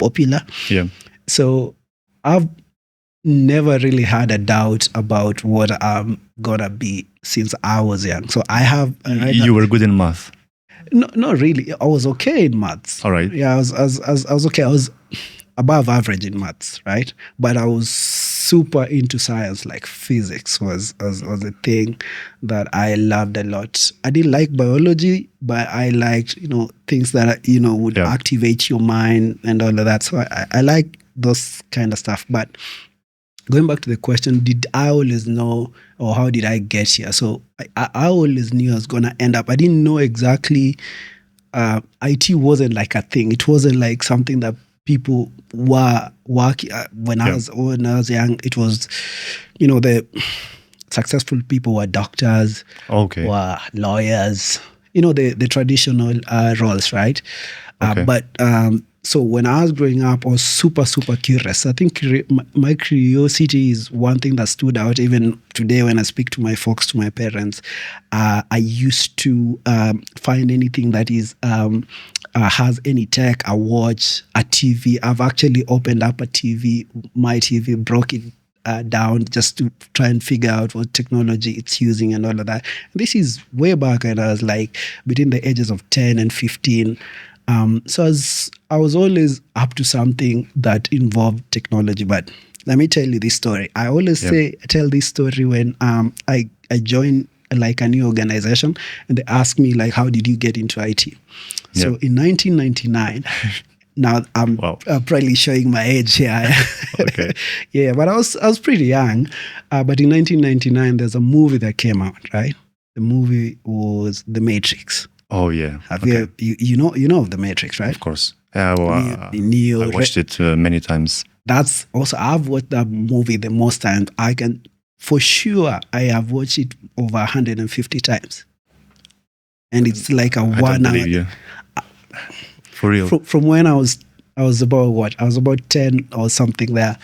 popular. Yeah. So I've never really had a doubt about what I'm gonna be since I was young. So I have. You were good in math. No, not really. I was okay in maths. All right. Yeah, I was okay. I was above average in maths, right? But I was super into science. Like physics was a thing that I loved a lot. I didn't like biology, but I liked things that would activate your mind and all of that. So I like those kind of stuff. But going back to the question, did I always know, or how did I get here? So I always knew I was going to end up. I didn't know exactly. IT wasn't like a thing. It wasn't like something that people were working. When I was young, it was, the successful people were doctors, were lawyers, the traditional roles, right? But so when I was growing up, I was super, super curious. I think my curiosity is one thing that stood out even today when I speak to my folks, to my parents. I used to find anything that is has any tech, a watch, a TV. I've actually opened up a TV, my TV, broke it down just to try and figure out what technology it's using and all of that. This is way back when I was like between the ages of 10 and 15. So I was always up to something that involved technology. But let me tell you this story. I always tell this story when I joined like a new organization and they ask me like, how did you get into IT? So in 1999, now I'm probably showing my age here. Okay. Yeah, but I was pretty young. But in 1999, there's a movie that came out, right? The movie was The Matrix. Oh yeah. Have you know of The Matrix, right? Of course. I watched it many times. That's also, I've watched that movie the most times. I can, for sure, I have watched it over 150 times. And it's like a 1 hour. You. For real. From when I was about what? I was about 10 or something there.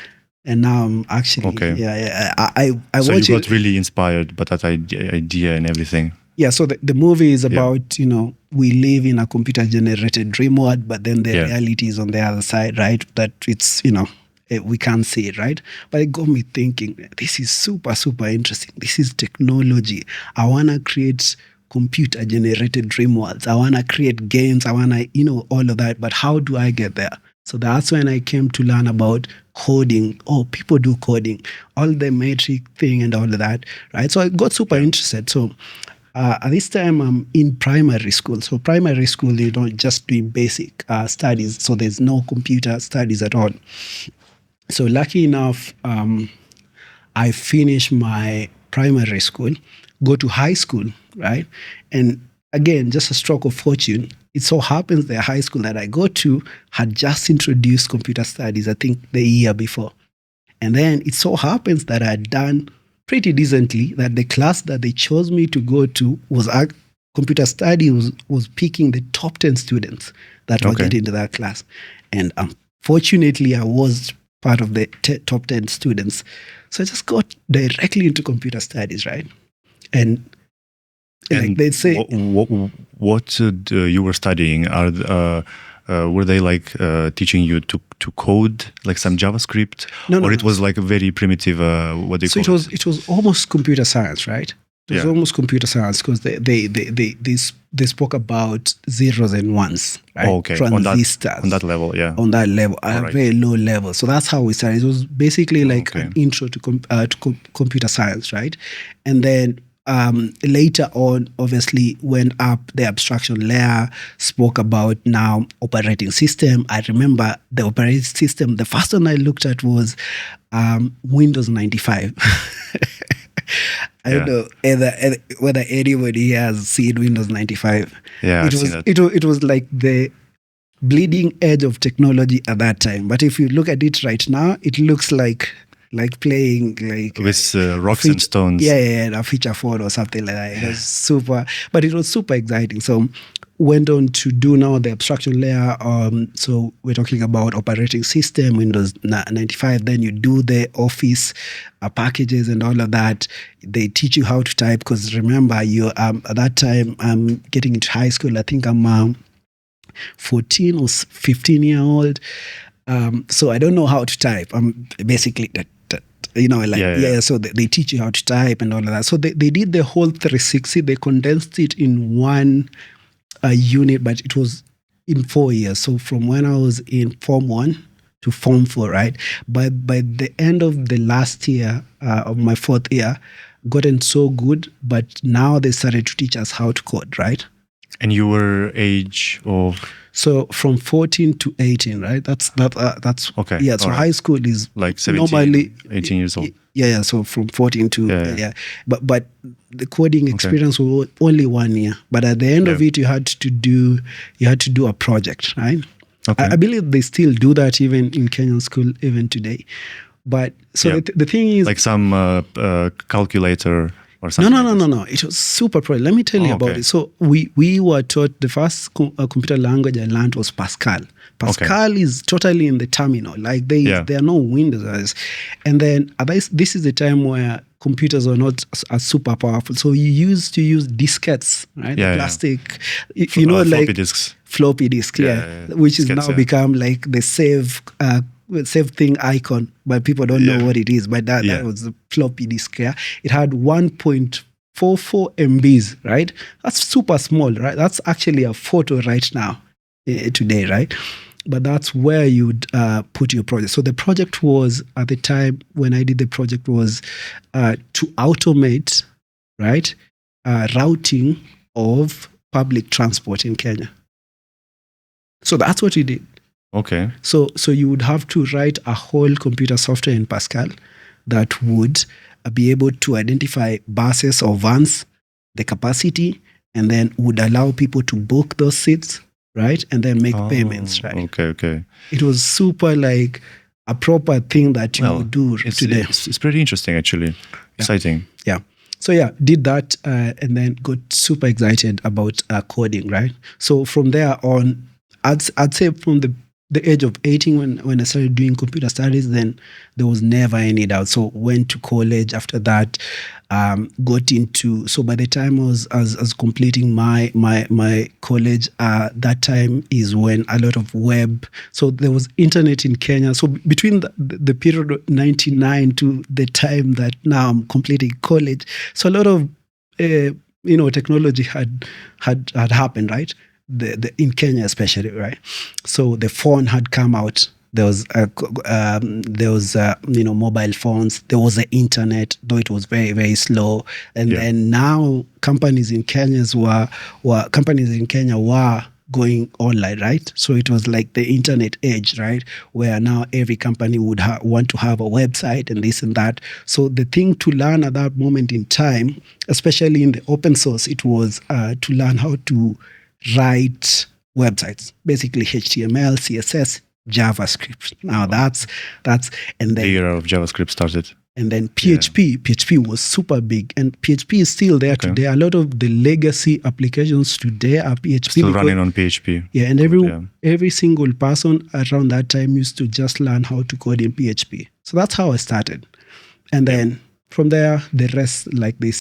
And now I'm actually, I so watch you got really inspired by that idea and everything. Yeah, so the movie is about, we live in a computer-generated dream world, but then the reality is on the other side, right? That it's, we can't see it, right? But it got me thinking, this is super, super interesting. This is technology. I want to create computer-generated dream worlds. I want to create games. I want to, all of that. But how do I get there? So that's when I came to learn about coding. Oh, people do coding, all the metric thing and all of that, right? So I got super interested. So at this time, I'm in primary school. So primary school, just doing basic studies. So there's no computer studies at all. So lucky enough, I finished my primary school, go to high school, right? And again, just a stroke of fortune. It so happens the high school that I go to had just introduced computer studies, I think the year before. And then it so happens that I had done pretty decently, that the class that they chose me to go to was computer studies was picking the top 10 students that were getting into that class. And fortunately, I was part of the top 10 students. So I just got directly into computer studies, right? And like they say... What you were studying? Were they like teaching you to code, like some JavaScript? No, it was like a very primitive, what they call it? So it was almost computer science, right? It was almost computer science because they spoke about zeros and ones, right? Oh, okay. Transistors. On that level, yeah. On that level, at a very low level. So that's how we started. It was basically like an intro to computer science, right? And then later on, obviously, went up the abstraction layer, spoke about now operating system. I remember the operating system, the first one I looked at was Windows 95. I don't know whether anybody has seen Windows 95. Yeah, I've seen it. It was like the bleeding edge of technology at that time. But if you look at it right now, it looks like playing like with rocks and stones. Yeah, a feature phone or something like that. It was super, but it was super exciting. So went on to do now the abstraction layer. So we're talking about operating system, Windows 95. Then you do the Office packages and all of that. They teach you how to type because remember, you at that time I'm getting into high school. I think I'm 14 or 15-year-old. So I don't know how to type. I'm basically that. So they teach you how to type and all of that. So they did the whole 360. They condensed it in one unit, but it was in 4 years. So from when I was in Form 1 to Form 4, right? But by the end of the last year of my 4th year, gotten so good, but now they started to teach us how to code, right? And you were age of? So from 14 to 18, right? That's okay. Yeah. So high school is like 17, normally 18 years old. Yeah. So from 14 to But the coding experience was only 1 year. But at the end of it, you had to do a project, right? Okay. I believe they still do that even in Kenyan school even today. But so the thing is, like some calculator or something. No. It was super pro. Let me tell you about it. So we were taught the first computer language I learned was Pascal. Pascal is totally in the terminal. Like there are no Windows. And then this is the time where computers are not as super powerful. So you used to use diskettes, right? Plastic, floppy disks. Floppy disk, which is now become like the save thing icon, but people don't know what it is. But that was the floppy disk. Yeah, it had 1.44 MBs, right? That's super small, right? That's actually a photo right now, today, right? But that's where you'd put your project. So the project was, at the time when I did the project, was to automate, right, routing of public transport in Kenya. So that's what we did. Okay. So you would have to write a whole computer software in Pascal that would be able to identify buses or vans, the capacity, and then would allow people to book those seats, right? And then make payments, right? Okay. It was super like a proper thing that you would do today. It's pretty interesting, actually. Exciting. Yeah. So did that and then got super excited about coding, right? So from there on, I'd say from the age of 18 when I started doing computer studies, then there was never any doubt. So went to college after that, got into, so by the time I was completing my college, that time is when a lot of web, so there was internet in Kenya. So between the period of 99 to the time that now I'm completing college, so a lot of technology had happened, right? In Kenya especially, right? So the phone had come out. There was mobile phones. There was the internet, though it was very, very slow. And then now companies in Kenya were going online, right? So it was like the internet age, right? Where now every company would want to have a website and this and that. So the thing to learn at that moment in time, especially in the open source, it was to learn how to write websites, basically HTML, CSS, JavaScript. Now that's and then the era of JavaScript started. And then PHP was super big, and PHP is still there today. A lot of the legacy applications today are PHP. Still running on PHP. Yeah, and every single person around that time used to just learn how to code in PHP. So that's how I started. And then from there, the rest, like this.